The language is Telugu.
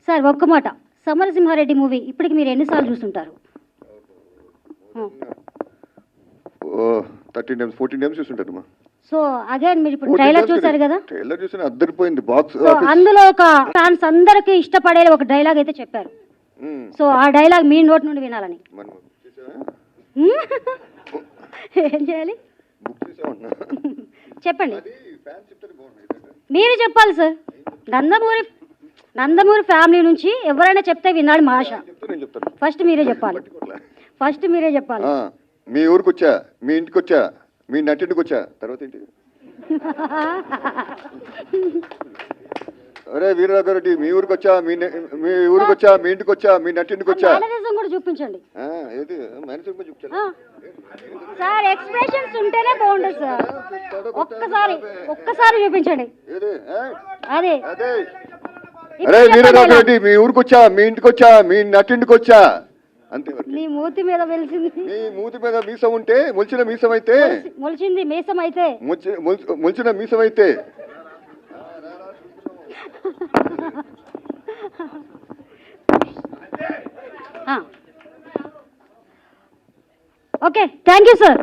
సార్ ఒక్క మాట, సమరసింహారెడ్డి మూవీ ఇప్పటికి మీరు ఎన్నిసార్లు చూస్తుంటారు? 13 times 14 times చూస్తుంటాను. సో అగైన్ మీరు ఇప్పుడు ట్రైలర్ చూసారు కదా? ట్రైలర్ చూసిన అద్దరిపోయింది బాక్స్. సో అందులో ఒక ఫ్యాన్స్ అందరికి ఇష్టపడే ఒక డైలాగ్ అయితే చెప్పారు. సో ఆ డైలాగ్ మీ నోటి నుండి వినాలని. ఏం చేయాలి చెప్పండి, మీరు చెప్పాలి సార్. నందమూరి ఫ్యామిలీ నుంచి ఎవరైనా చెప్తే విన్నాడు మా ఆశ. ఫస్ట్ మీరే చెప్పాలి. మీ ఊరికి వచ్చా, మీ ఇంటికి వచ్చా, మీ నటింటికి వచ్చా, తర్వాత ఏంటి? అరే వీరరాఘరెడ్డి, మీ ఊరికి వచ్చా, మీ ఊరికి వచ్చా, మీ ఇంటికి వచ్చా, మీ నటింటికి వచ్చా. కూడా చూపించండి. ఏది మేనేజర్ చూపించాలి సార్, ఎక్స్ప్రెషన్స్ ఉంటేనే బాగుంటుంది సార్. ఒక్కసారి చూపించండి. అదే అరే వీరరాఘరెడ్డి, మీ ఊరికి వచ్చా, మీ ఇంటికి వచ్చా, మీ నటింటికి వచ్చా, అంతే. నీ మూతి మీద వెలిసింది. నీ మూతి మీద మీసం ఉంటే మొలిచిన మీసం అయితే, మొలిచింది మీసం అయితే, మొలిచిన మీసం అయితే. Okay, thank you sir.